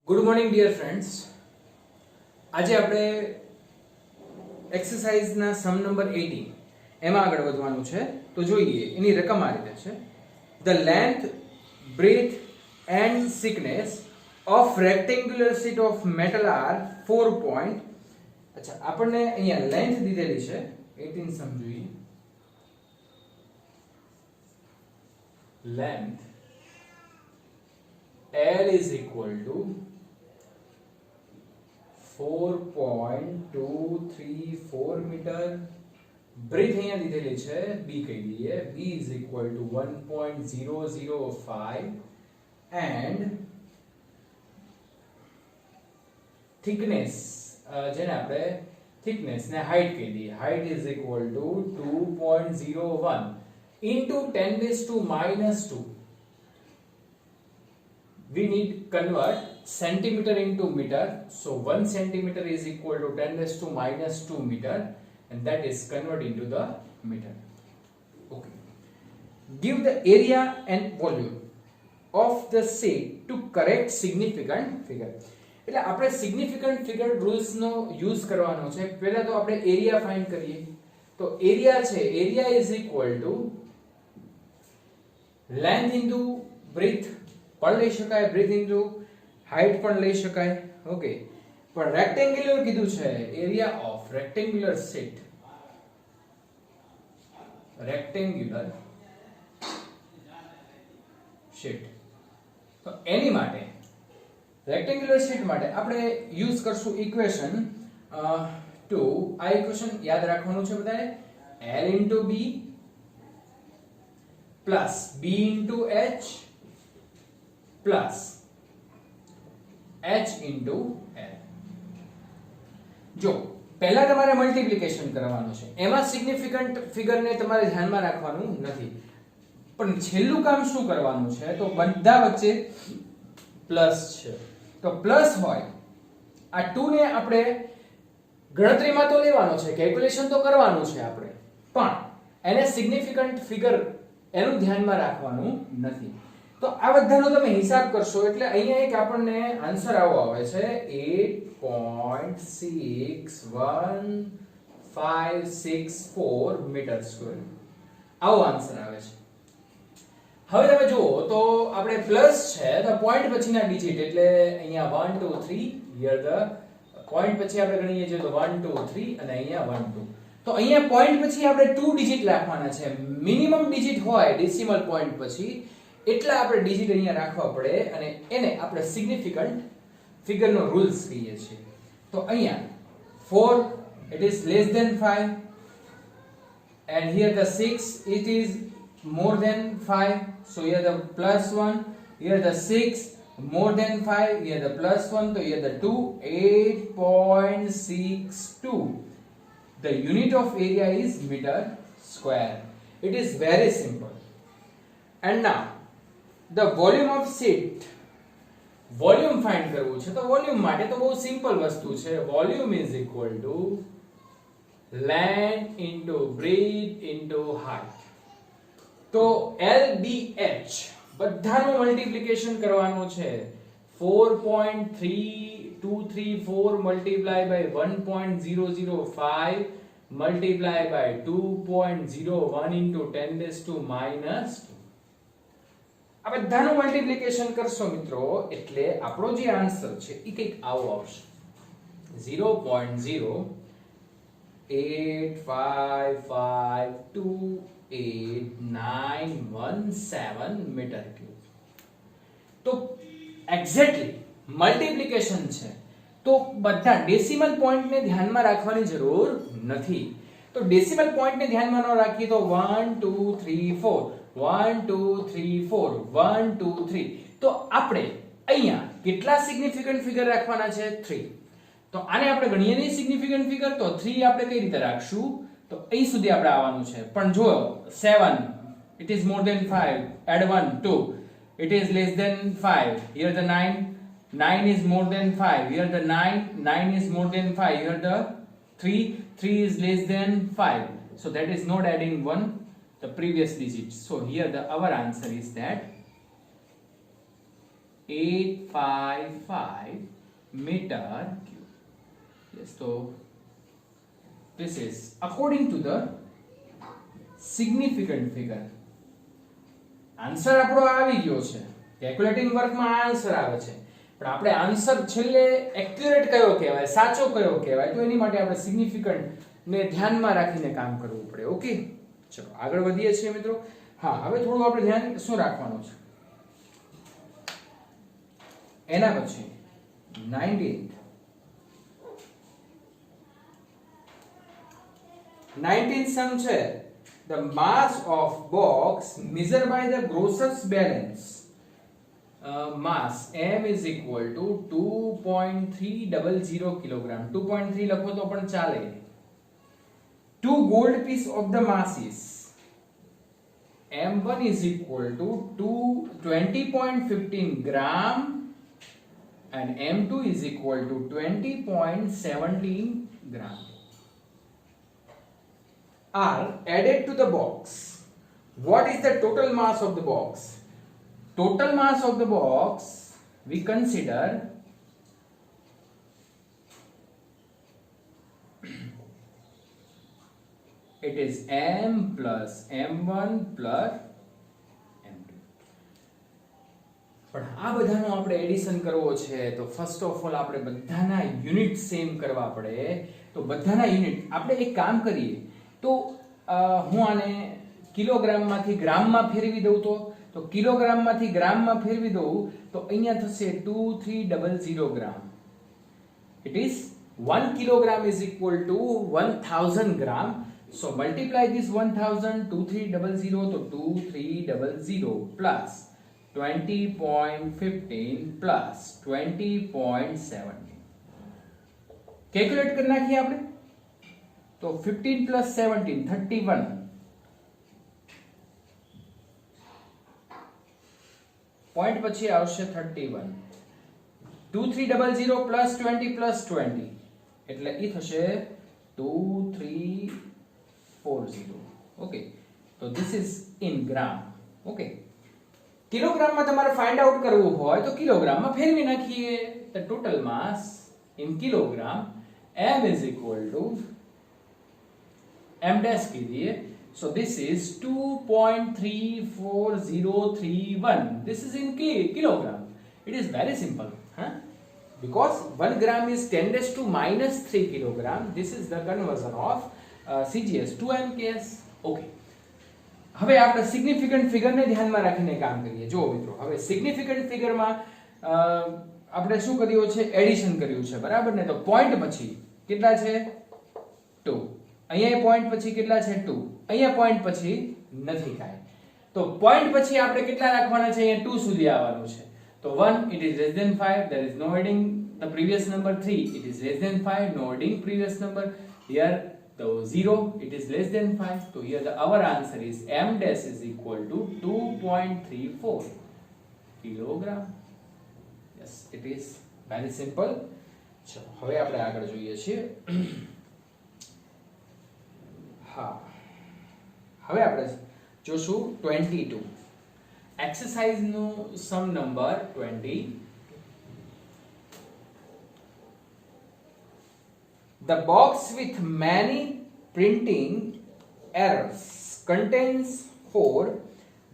Good morning dear friends. આજે આપણે એક્સરસાઇઝના સમ number 18 એમાં આગળ વધવાનું છે. તો જોઈએ એની રકમ આ રીતે છે. The length, breadth and thickness of rectangular sheet of metal are 4 point. અચ્છા, આપણને અહીંયા લેન્થ દીધેલી છે 18 સમજીએ. Length L is equal to 4.234 metre. Breadth અહીંયા દીધેલી છે b કહી દઈએ. b is equal to 1.005 and thickness જેને આપણે thickness ને height કહી દઈએ. height is equal to 2.01 into 10 raised to minus 2. We need convert centimeter into meter. So 1 centimeter is equal to 10 raised to minus 2 meter, and that is convert into the meter. Okay. Give the area and volume of the sheet to correct significant figure. એટલે આપણે significant figure rules નો use કરવાનો છે. પહેલા તો આપણે area find કરીએ. તો area છે, area is equal to length into breadth પણ લઈ શકાય, બ્રેથ ઇન્ટુ હાઈટ પણ લઈ શકાય. ઓકે, પણ રેક્ટેન્ગ્યુલર કીધું છે. Area of rectangular sheet, rectangular sheet. તો એની માટે રેક્ટેન્ગ્યુલર શીટ માટે આપણે યુઝ કરશું ઇક્વેશન ટુ. આ ઇક્વેશન યાદ રાખવાનું છે બધાએ. L into B plus B into H plus H into L. જો પહેલા તમારે મલ્ટીપ્લિકેશન કરવાનું છે, એમાં સિગ્નિફિકન્ટ ફિગરને તમારે ધ્યાનમાં રાખવાનું નથી, પણ છેલ્લું કામ શું કરવાનું છે? તો બધા વચ્ચે પ્લસ છે, તો પ્લસ હોય આ 2 ને આપણે ગણતરીમાં તો લેવાનો છે, કેલ્ક્યુલેશન તો કરવાનું છે આપણે, પણ એને સિગ્નિફિકન્ટ ફિગર એનું ધ્યાનમાં રાખવાનું નથી. તો આ બધાનો તમે હિસાબ કરશો એટલે અહીંયા એક આપણને આન્સર આવો આવે છે 8.61564 મીટર સ્ક્વેર. આવો આન્સર આવે છે. હવે તમે જુઓ તો આપણે પ્લસ છે તો પોઈન્ટ પછીના ડિજિટ એટલે અહીંયા 1 2 3 હિયર ધ પોઈન્ટ પછી આપણે ગણીએ છીએ તો 1 2 3 અને અહીંયા 1 2. તો અહીંયા પોઈન્ટ પછી આપણે 2 ડિજિટ રાખવાના છે. મિનિમમ ડિજિટ હોય ડેસિમલ પોઈન્ટ પછી એટલા આપણે ડિજિટ અહીંયા રાખવા પડે અને એને આપણે સિગ્નિફિકન્ટ ફિગરનો રૂલ્સ કહીએ છીએ. તો અહીંયા 4 it is less than 5 and here the 6 it is more than 5, so here the plus 1, here the 6 more than 5, here the plus 1, so here the 2. 8.62. The unit of area is meter square. It is very simple. And now the volume of sheet, volume find કરવું છે. તો volume માટે તો બહુ simple વસ્તુ છે. Volume is equal to length into breadth into height. તો LBH બધાનું મલ્ટીપ્લિકેશન કરવાનું છે. 4.3234 multiply by 1.005 multiply by 2.01 into 10 raise to minus. આ બધાનું મલ્ટીપ્લિકેશન કરશો મિત્રો એટલે આપણો જે આન્સર છે એ કંઈક આવો આવશે 0.085528917 મીટર ક્યુબ. તો એક્ઝેક્ટલી મલ્ટીપ્લિકેશન છે તો બધા ડેસિમલ પોઈન્ટને ધ્યાનમાં રાખવાની જરૂર નથી. તો ડેસિમલ પોઈન્ટને ધ્યાનમાં ન રાખીએ તો 1 2 3 4 1 2 3 4 1 2 3. તો આપણે અહીંયા કેટલા સિગ્નિફિકન્ટ ફિગર રાખવાના છે? 3. તો આને આપણે ગણીએ નહીં સિગ્નિફિકન્ટ ફિગર તો 3 આપણે કઈ રીતે રાખશું? તો અહીં સુધી આપણે આવવાનું છે. પણ જો 7 it is more than 5, add 1 2, it is less than 5, here the 9 is more than 5, here the 9 is more than 5, here the 3 is less than 5, so that is not adding 1 the previous digit. So here our answer is that 855 meter cube. Yes, so this is according to the significant figure. Answer આપણો આવી ગયો છે. Calculating વર્કમાં answer આવે છે, પણ આપણે answer છેલ્લે accurate કયો કહેવાય, સાચો કયો કહેવાય, તો એની માટે આપણે સિગ્નિફિકન્ટ ને ધ્યાનમાં રાખીને કામ કરવું પડે. ઓકે, ચલો આગળ વધીએ છીએ મિત્રો. હા, હવે થોડું આપણે ધ્યાન શું રાખવાનું છે એના પછી 19th sum છે. The mass of box measured by the grocer's balance. Mass M is equal to 2.300 kilogram. 2.3 લખો તો પણ ચાલે. 2 gold piece of the mass is M1 is equal to 20.15 gram and M2 is equal to 20.17 gram. Are added to the box. What is the total mass of the box? Total mass of the box we consider it is M plus M1 plus M2. પણ આ બધાનો આપણે addition કરવો છે તો first of all આપણે બધાના unit same કરવા પડે. તો બધાના યુનિટ આપણે એક કામ કરીએ, તો હું આને કિલોગ્રામમાંથી ગ્રામમાં ફેરવી દઉં તો કિલોગ્રામમાંથી ગ્રામમાં ફેરવી દઉં તો અહીંયા થશે 2300 ગ્રામ. It is 1 kilogram is equal to 1000 gram. So multiply this 1000 2300 तो 2300 plus 20.15 plus 20.17. कैलकुलेट करना है आपने तो 15 plus 17 31 पॉइंट પછી આવશે 31. 2300 plus 20 plus 20 એટલે ઈ થશે 2340. ઓકે, તો this is in gram. Okay, કિલોગ્રામમાં તમારે ફાઇન્ડ આઉટ કરવું હોય તો કિલોગ્રામમાં ફેરવી નાખીએ. the total mass in kilogram m is equal to m dash कीजिए. So this is 2.34031. This is in kilogram. It is very simple, huh? Because 1 gram is 10 raised to minus 3 kilogram. This is the conversion of CGS to MKS. Okay. હવે આપણે significant ફિગરને ધ્યાનમાં રાખીને કામ કરીએ. જો મિત્રો, હવે સિગ્નિફિકન્ટ ફિગરમાં આપણે શું કર્યું છે? એડિશન કર્યું છે, બરાબર ને? તો પોઈન્ટ પછી કેટલા છે? 2. અહીંયા પોઈન્ટ પછી કેટલા છે? 2. અહીંયા પોઈન્ટ પછી નથી કાંઈ, તો પોઈન્ટ પછી આપણે કેટલા રાખવાના છે? અહીંયા 2 સુધી આવવાનું છે. તો 1 it is less than 5, there is no adding the previous number. 3 it is less than 5, no adding previous number. Here the 0 it is less than 5, so here our answer is m dash is equal to 2.34 kilogram. Yes, it is very simple. ચલો હવે આપણે આગળ જોઈએ છીએ. હા, હવે આપણે જોશું 22 એક્સરસાઇઝ નું સમ number 20. The box with many printing errors contains 4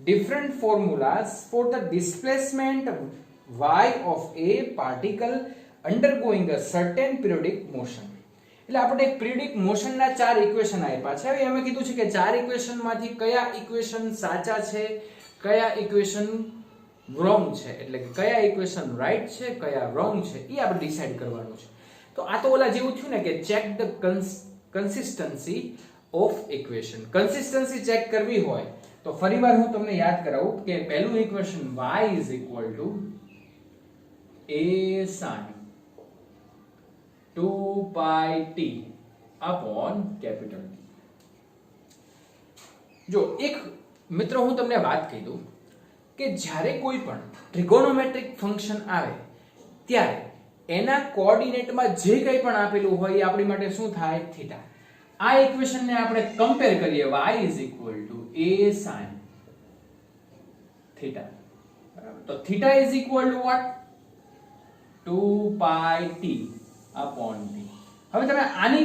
different formulas for the displacement y of a particle undergoing a certain periodic motion. એટલે આપણે એક પિરિયોડિક મોશનના 4 ઇક્વેશન આપ્યા છે. હવે અમે કીધું છે કે 4 ઇક્વેશનમાંથી કયા ઇક્વેશન સાચા છે, કયા ઇક્વેશન રોંગ છે, એટલે કે કયા ઇક્વેશન રાઈટ છે, કયા રોંગ છે, એ આપણે ડિસાઈડ કરવાનું છે. તો આ તો ઓલા જેવું થયું ને કે check the consistency of equation. Consistency check કરવી હોય તો ફરીવાર હું તમને યાદ કરાવું કે પહેલું equation y is equal to a sin 2 pi t upon capital T. જો એક મિત્રો હું તમને વાત કહી દઉં કે જ્યારે કોઈ પણ ટ્રિગોનોમેટ્રિક ફંક્શન આવે ત્યારે એના કોઓર્ડિનેટમાં જે કંઈ પણ આપેલું હોય એ આપણી માટે શું થાય? થીટા. આ ઇક્વેશનને આપણે કમ્પેર કરીએ y is equal to a sin theta. બરાબર, તો theta is equal to what 2 pi t upon t. હવે તમે આની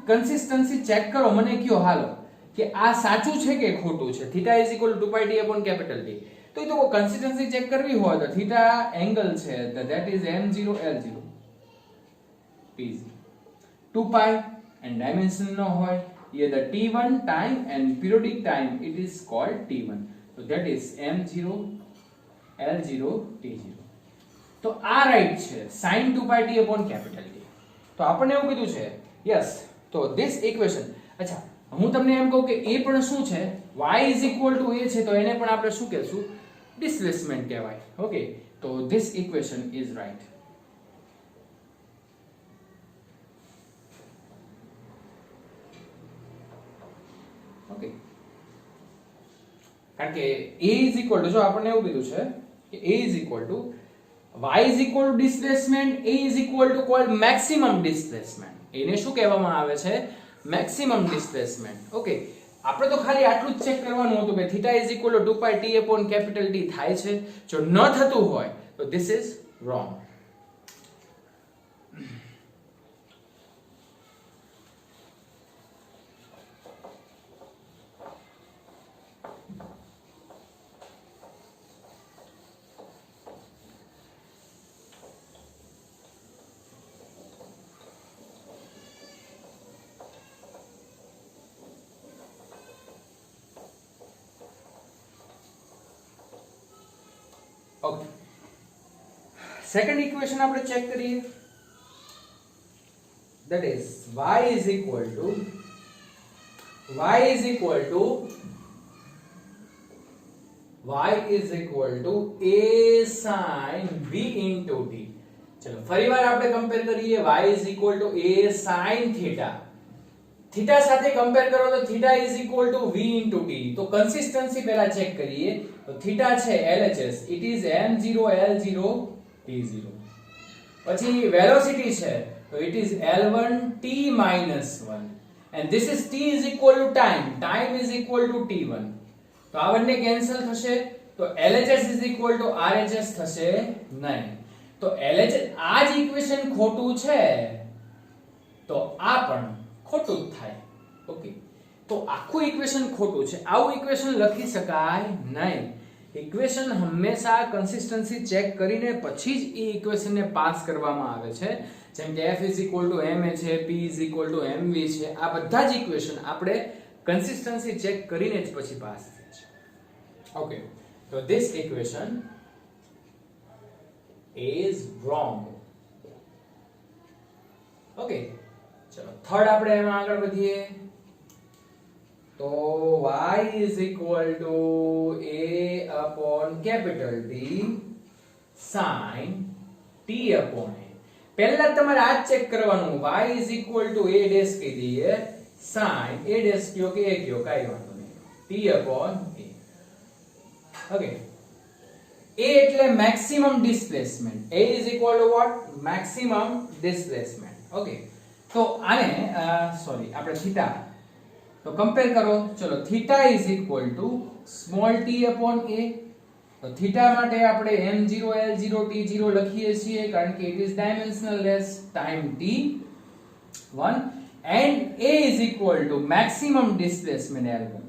કન્સિસ્ટન્સી ચેક કરો, મને કયો હાલો કે આ સાચું છે કે ખોટું છે. Theta is equal two 2 pi t upon capital T. તો એ તો કન્સિસ્ટન્સી ચેક કરવી હોય તો થીટા એંગલ છે that is m0 l0 t0 2 pi and dimension no હોય here the t1 time and periodic time it is called t1, so that is m0 l0 t0. તો આ right છે sin 2 pi t upon capital T. તો આપણને એવું કીધું છે yes. તો this equation, અચ્છા હું તમને એમ કહું કે એ પણ શું છે, y is equal to a છે તો એને પણ આપણે શું કહેશું, ડિસ્પ્લેસમેન્ટ કહેવાય. ઓકે, તો this equation is right. Okay, કારણ કે a is equal to, જો આપણને એવું કીધું છે કે a is equal to y is equal to displacement, a is equal to called maximum displacement. એને શું કહેવામાં આવે છે, maximum displacement. ઓકે, આપણે તો ખાલી આટલું જ ચેક કરવાનું હતું કે theta is equal to 2 pi t upon capital T થાય છે. જો ન થતું હોય તો this is wrong. Okay, second equation આપણે ચેક કરીએ. that is y is equal to a sin v into t. ચલો ફરીવાર આપણે કમ્પેર કરીએ. y is equal to a sin theta. Theta સાથે કમ્પેર કરો તો theta is equal to v into t. તો કન્સિસ્ટન્સી પહેલા ચેક કરીએ. તો થીટા છે LHS, it is m0 l0 t0. પછી વેલોસિટી છે તો it is l1 t minus 1 and this is t is equal to time is equal to t1. તો આ બંને કેન્સલ થશે તો LHS is equal to RHS થશે નહીં. તો LHS આ જ ઇક્વેશન ખોટું છે તો આ પણ ખોટું જ થાય. ઓકે, તો આખું ઇક્વેશન ખોટું છે, આવું ઇક્વેશન લખી શકાય નહીં. ઇક્વેશન હંમેશા કન્સિસ્ટન્સી ચેક કરીને પછી જ એ ઇક્વેશનને પાસ કરવામાં આવે છે. જેમ કે f is equal to ma છે, p is equal to mv છે, આ બધા જ ઇક્વેશન આપણે કન્સિસ્ટન્સી ચેક કરીને જ પછી પાસ થાય છે. ઓકે, તો this equation is wrong. Okay, ચલો થર્ડ આપણે એમાં આગળ વધીએ. તો y is equal to a upon capital T sin t upon a. પહેલા તમારે આ ચેક કરવાનું, y is equal to a dash કહી દઈએ, sin a dash કયો કે a કયો કાઈ વાંધો નહીં, t upon a. Okay, a એટલે maximum displacement, a is equal to what, maximum displacement. Okay, તો આને સોરી આપણે થીટા તો કમ્પેર કરો. ચલો theta is equal two small t upon a. તો થીટા માટે આપણે m0 l0 t0 લખીએ છીએ કારણ કે it is dimensionless time t1 and a is equal to maximum displacement l1.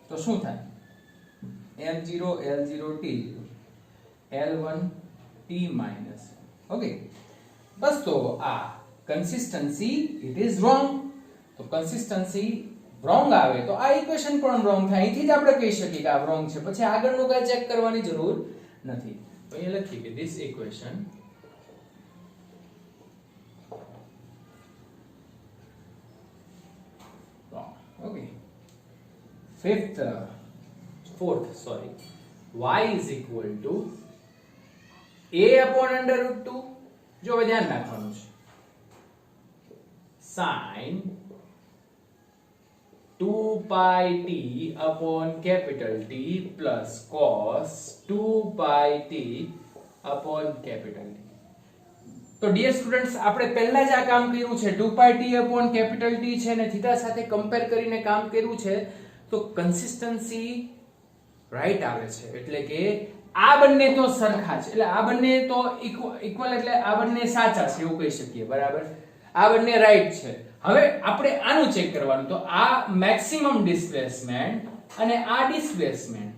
તો શું થાય, m0 l0 t0 l1 t minus. Okay, બસ તો આ consistency it is wrong. તો consistency wrong આવે તો આ ઇક્વેશન પણ wrong થાય. અહીંથી જ આપણે કહી શકીએ કે આ wrong છે, પછી આગળનું કાંઈ ચેક કરવાની જરૂર નથી. તો અહીંયા લખીએ કે this equation wrong. Okay, fourth y is equal to a upon under root 2. જો હવે ધ્યાન રાખવાનું છે, sin 2 pi t upon capital T plus cos 2 pi t upon capital T. તો ડિયર સ્ટુડન્ટ્સ, આપણે પહેલા જ આ કામ કર્યું છે, 2 pi t upon capital T છે ને થીટા સાથે કમ્પેર કરીને કામ કર્યું છે. તો કન્સિસ્ટન્સી રાઈટ આવે છે, એટલે કે આ બંને તો સરખા છે, એટલે આ બંને તો ઇક્વલ, એટલે આ બંને સાચા છે એવું કહી શકીએ, બરાબર. આ બંને રાઈટ છે. હવે આપણે આનું ચેક કરવાનું, તો આ મેક્સિમમ ડિસ્પ્લેસમેન્ટ અને આ ડિસ્પ્લેસમેન્ટ.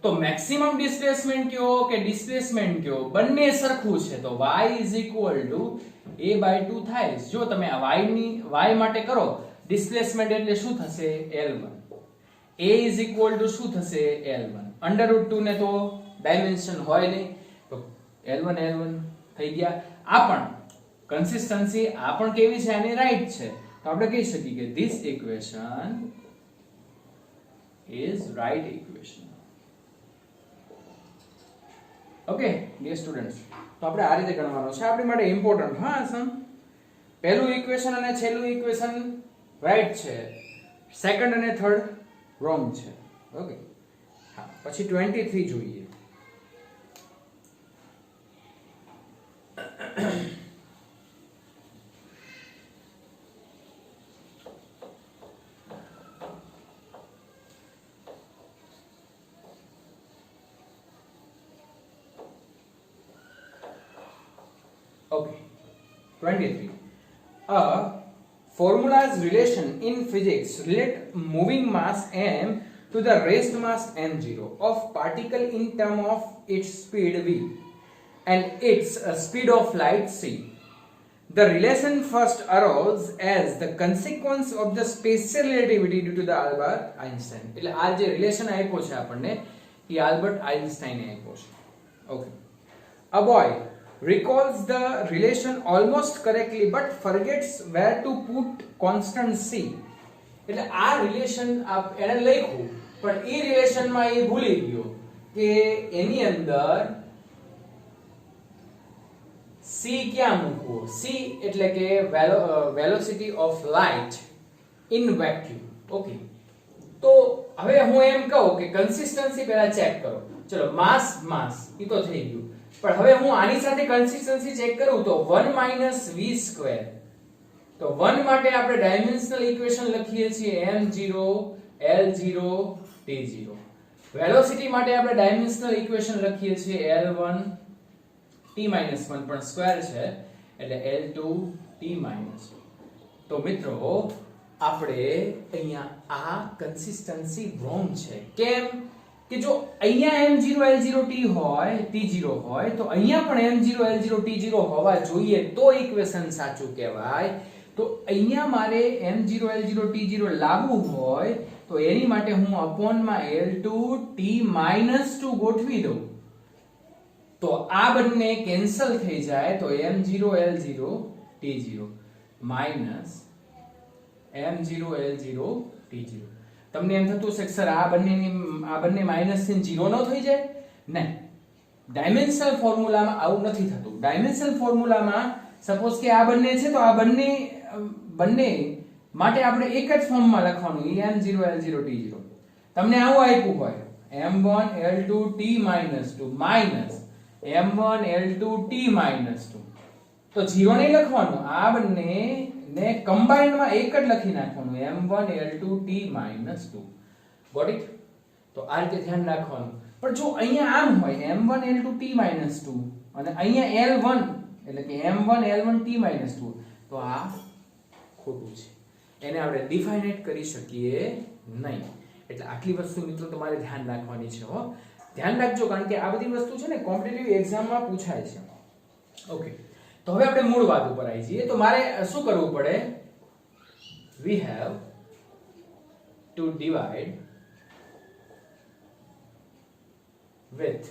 તો મેક્સિમમ ડિસ્પ્લેસમેન્ટ કયો કે ડિસ્પ્લેસમેન્ટ કયો, બંને સરખું છે, તો y a/2 થાય. જો તમે આ y માટે કરો ડિસ્પ્લેસમેન્ટ એટલે શું થશે L1, a શું થશે L1. √2 ને તો ડાયમેન્શન હોય નહીં, તો L1 થઈ ગયા. આ પણ કન્સિસ્ટન્સી આ પણ કેવી છે, આની રાઈટ છે, તો આપણે કહી શકીએ કે this equation is right equation. Okay dear students, તો આપણે આ રીતે ગણવાનું છે, આપણી માટે ઇમ્પોર્ટન્ટ. હા સમ પહેલું ઇક્વેશન અને છેલ્લું ઇક્વેશન રાઈટ છે, સેકન્ડ અને થર્ડ રોંગ છે. ઓકે, હા, પછી 23 જોઈએ. Okay, 23. A formula's relation in physics relate moving mass m to the raised mass m0 of particle in term of its speed v and its speed of light c. The relation first arose as the consequence of the special relativity due to the Albert Einstein. એટલે આ જે relation આપ્યો છે આપણને એ Albert આઇન્સ્ટાઈને આપ્યો છે. Okay, a boy recalls the relation almost correctly but forgets where to put constant c. એટલે આ રિલેશન એને લખ્યું પણ એ રિલેશન માં એ ભૂલી ગયો કે એની અંદર c ક્યાં મૂકવો. c એટલે કે velocity of light in vacuum. Okay, તો હવે હું એમ કહું કે કન્સિસ્ટન્સી પહેલા ચેક કરો. ચલો માસ ઈ તો થઈ ગયું, પણ હવે હું આની સાથે કન્સિસ્ટન્સી ચેક કરું તો 1 - v². તો 1 માટે આપણે ડાયમેન્શનલ ઇક્વેશન લખીએ છીએ m0 l0 t0. વેલોસિટી માટે આપણે ડાયમેન્શનલ ઇક્વેશન લખીએ છીએ l1 t-1 પણ સ્ક્વેર છે એટલે l2 t-2. તો મિત્રો આપણે અહીંયા આ કન્સિસ્ટન્સી રોંગ છે. કેમ કે જો અહીંયા m0 l0 t હોય t0 હોય તો અહીંયા પણ m0 l0 t0 હોવા જોઈએ તો ઇક્વેશન સાચું કહેવાય. તો અહીંયા મારે m0 l0 t0 લાવવું હોય તો એની માટે હું અપોનમાં l2 t-2 ગોઠવી દઉં તો આ બંને કેન્સલ થઈ જાય, તો m0 l0 t0 minus m0 l0 t0. તમને એમ થતું હશે સર આ બંને માઈનસ થી 0 નો થઈ જાય? નહીં, ડાયમેન્શનલ ફોર્મ્યુલામાં આવું નથી થતું. ડાયમેન્શનલ ફોર્મ્યુલામાં સપોઝ કે આ બંને છે તો આ બંને માટે આપણે એક જ ફોર્મમાં લખવાનું m0 l0 t0. તમને આવું આપ્યું હોય m1 l2 t-2 minus m1 l2 t-2 તો 0 નહીં લખવાનું, આ બંને ને કમ્બાઇન્ડ માં એક જ લખી નાખવાનું m1 l2 t-2. Got it? તો આ રીતે ધ્યાન રાખવાનું. પણ જો અહીંયા આમ હોય m1 l2 t-2 અને અહીંયા l1 એટલે કે m1 l1 t-2 તો આ ખોટું છે, એને આપણે ડિફાઇનેટ કરી શકીએ નહીં. એટલે આટલી વસ્તુ મિત્રો તમારે ધ્યાન રાખવાની છે. હો, ધ્યાન રાખજો, કારણ કે આ બધી વસ્તુ છે ને કોમ્પિટિટિવ એક્ઝામમાં પૂછાય છે. ઓકે, તો હવે આપણે મૂળ વાત ઉપર આવી જઈએ. તો મારે શું કરવું પડે? we have to divide with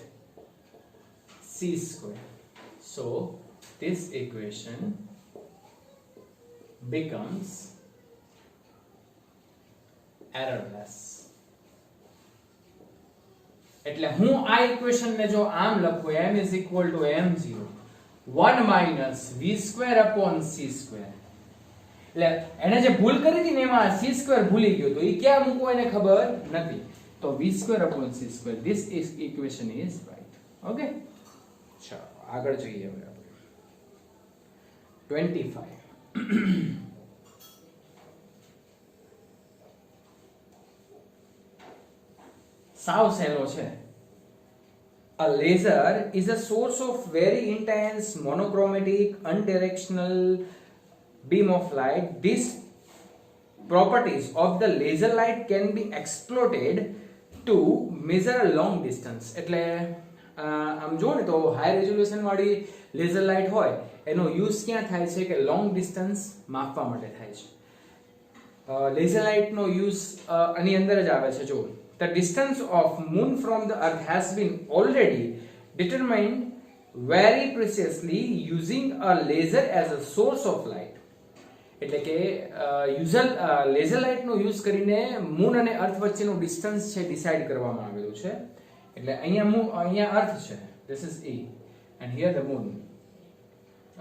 c². so this equation becomes errorless. એટલે હું આ ઇક્વેશન ને જો આમ લખું m = m0 1 - v² c². એટલે એને જે ભૂલ કરી હતી ને એમાં c² ભૂલી ગયો તો એ ક્યાં મૂકવો એને ખબર નથી, તો v² c². this is equation is right. Okay, ચાલો આગળ જોઈએ. હવે આપણે 25 સાવ સહેલો છે. A laser is a source of very intense monochromatic unidirectional beam of light. These properties of the laser light can be exploited to measure a long distance. એટલે આમ જો ને તો હાઈ રેઝોલ્યુશન વાળી લેઝર લાઇટ હોય એનો use ક્યાં થાય છે કે લોંગ ડિસ્ટન્સ માપવા માટે થાય છે. લેઝર લાઇટ નો યુઝ આની અંદર જ આવે છે. જો the distance of moon from the earth has been already determined very precisely using a laser as a source of light. એટલે કે લેઝર લાઇટ નો યુઝ કરીને મૂન અને અર્થ વચ્ચેનું ડિસ્ટન્સ છે ડિસાઇડ કરવામાં આવેલું છે. એટલે અહીંયા અર્થ છે, this is E and here the moon.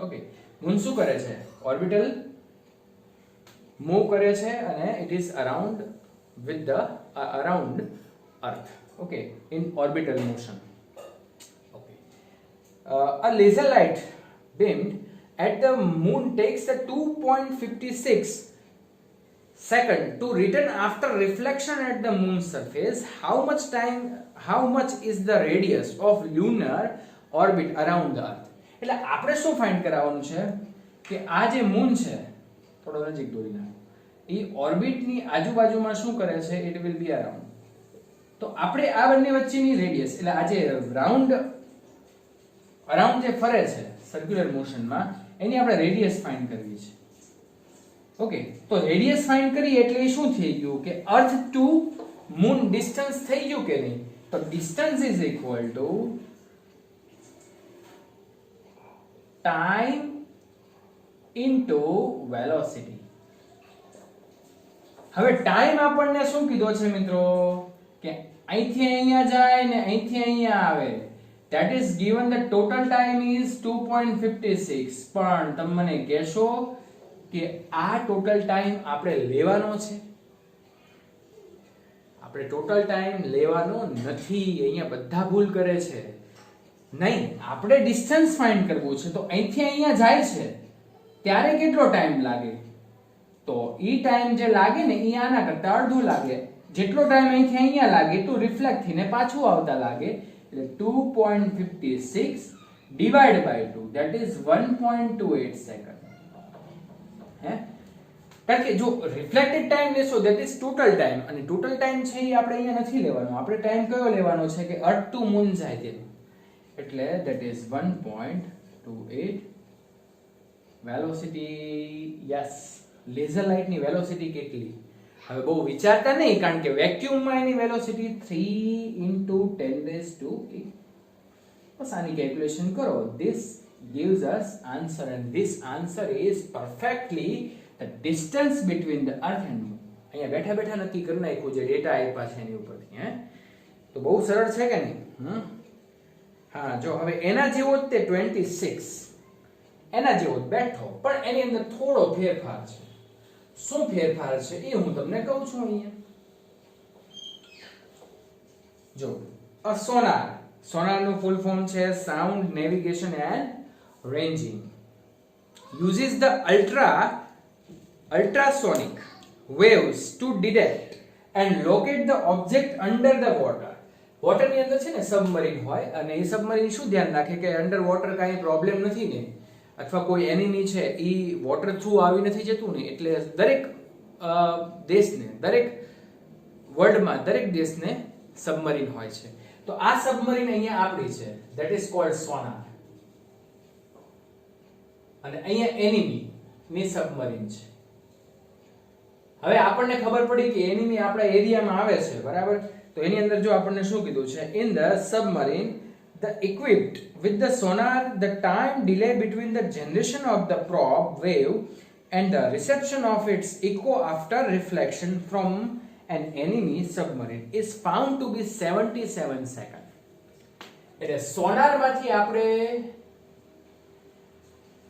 Okay, moon શું કરે છે? ઓર્બિટલ મૂવ કરે છે અને it is around with the around earth, okay, in orbital motion. Okay, a laser light beamed at the moon takes a 2.56 second to return after reflection at the moon's surface. How much is the radius of lunar orbit around the earth? એટલે આપણે શું find કરાવવાનું છે કે આ જે moon છે, થોડો નજીક દોરી નાખો, એ ઓર્બિટની આજુબાજુમાં શું કરે છે? It will be around. તો આપણે આ બંને વચ્ચેની રેડિયસ, એટલે આ જે અરાઉન્ડ જે ફરે છે સર્ક્યુલર મોશનમાં, એની આપણે રેડિયસ ફાઇન્ડ કરવી છે. ઓકે, તો રેડિયસ ફાઇન્ડ કરી એટલે શું થઈ ગયું કે અર્થ ટુ મૂન ડિસ્ટન્સ થઈ ગયું કે નહીં? તો distance is equal to time into velocity. હવે ટાઈમ આપણને શું કીધો છે મિત્રો? કે અહીંથી અહીંયા જાય ને અહીંથી અહીંયા આવે. That is given the total time is 2.56. પણ તમે મને કહેશો કે આ ટોટલ ટાઈમ આપણે લેવાનો છે? આપણે ટોટલ ટાઈમ લેવાનો નથી. અહીંયા બધા ભૂલ કરે છે. નહીં, આપણે ડિસ્ટન્સ ફાઇન્ડ કરવું છે. તો અહીંથી અહીંયા જાય છે ત્યારે કેટલો ટાઈમ લાગે? તો ઈ ટાઈમ જે લાગે ને ઈ આના કરતા અડધો લાગે. જેટલો ટાઈમ અહીંથી અહીંયા લાગે તો રિફ્લેક્ટ થઈને પાછું આવતા લાગે. એટલે 2.56 divide by 2, that is 1.28 second. હે, કારણ કે જો રિફ્લેક્ટેડ ટાઈમ લેશો that is ટોટલ ટાઈમ, અને ટોટલ ટાઈમ છે એ આપણે અહીંયા નથી લેવાનો. આપણે ટાઈમ કયો લેવાનો છે કે અર્થ ટુ મૂન જાય તેનો. એટલે that is 1.28 velocity. Yes, laser light ની વેલોસિટી કેટલી? હવે બહુ વિચારતા નહીં, કારણ કે વેક્યુમ માં એની વેલોસિટી 3 × 10⁸. બસ આની કેલ્ક્યુલેશન કરો. This gives us answer and this answer is perfectly the distance between the earth and moon. અહીંયા બેઠા બેઠા નક્કી કરી નાખ્યું જે ડેટા આપ્યા છે એની ઉપરથી. હે, તો બહુ સરળ છે કે નહીં? હા, જો હવે એના જેવો જ તે 26 એના જેવો જ બેઠો, પણ એની અંદર થોડો ફેરફાર છે. શું ફેરફાર છે એ હું તમને કહું છું. અહીંયા જો, સોનાર નું ફૂલ ફોર્મ છે sound navigation and ranging. uses the ultrasonic waves to detect and locate the object under the water. Water ની અંદર છે ને સબમરીન હોય, અને એ સબમરીન શું ધ્યાન રાખે કે અંડર વોટર કાંઈ પ્રોબ્લેમ નથી ને, અથવા કોઈ એનિમી છે એ વોટર થ્રુ આવી નથી જતું ને. એટલે દરેક દેશને, દરેક વર્લ્ડમાં દરેક દેશને સબમરીન હોય છે. તો આ સબમરીન અહીંયા આપણી છે, ધેટ ઇઝ કોલ્ડ સોનાર. અને અહીંયા એનિમી ની સબમરીન છે. હવે આપણને ખબર પડી કે એનિમી આપણા એરિયામાં આવે છે, બરાબર? તો એની અંદર જો આપણને શું કીધું છે? In the submarine the equipped with the sonar, the time delay between the generation of the probe wave and the reception of its echo after reflection from an enemy submarine is found to be 77 seconds. એટલે સોનાર માંથી આપણે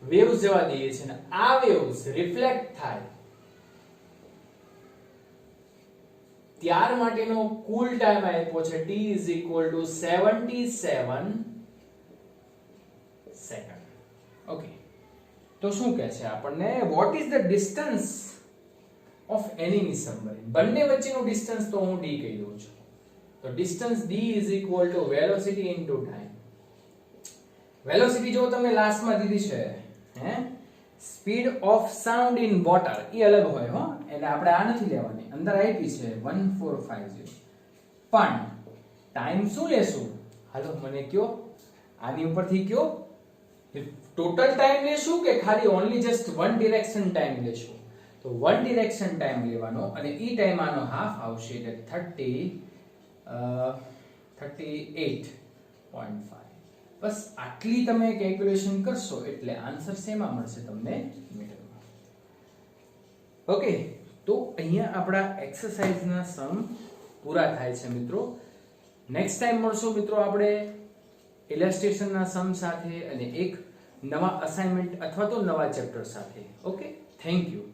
waves જવા દઈએ છીએ ને આ waves reflect થાય ત્યાર માટેનો કુલ ટાઈમ આપ્યો છે t is equal to 77 second. Okay, તો શું કહે છે આપણને? what is the distance of enemy submarine? બંને વચ્ચેનું ડિસ્ટન્સ તો હું d કહી દઉં છું. તો distance d is equal to velocity into time. Velocity જો તમને લાસ્ટમાં દીધી છે, હે, speed of sound in water એ અલગ હોય હો, એટલે આપણે આ નથી લેવાની, અંદર આપી છે 1450. પણ ટાઈમ શું લેશું? હાલો મને કયો, આની ઉપરથી કયો, ટોટલ ટાઈમ લેશું કે ખાલી only just one direction time લેશું? તો વન ડિરેક્શન ટાઈમ લેવાનો અને ઈ ટાઈમ આનો હાફ આવશે એટલે 38.5. બસ આટલી તમે કેલ્ક્યુલેશન કરશો એટલે આન્સર શેમાં મળશે તમને? મીટરમાં. ઓકે, તો અહીંયા આપણા એક્સરસાઇઝના સમ પૂરા થાય છે મિત્રો. નેક્સ્ટ ટાઈમ મળશું મિત્રો આપણે ઇલસ્ટ્રેશનના સમ સાથે અને એક નવા અસાઇનમેન્ટ અથવા તો નવા ચેપ્ટર સાથે. Okay, thank you.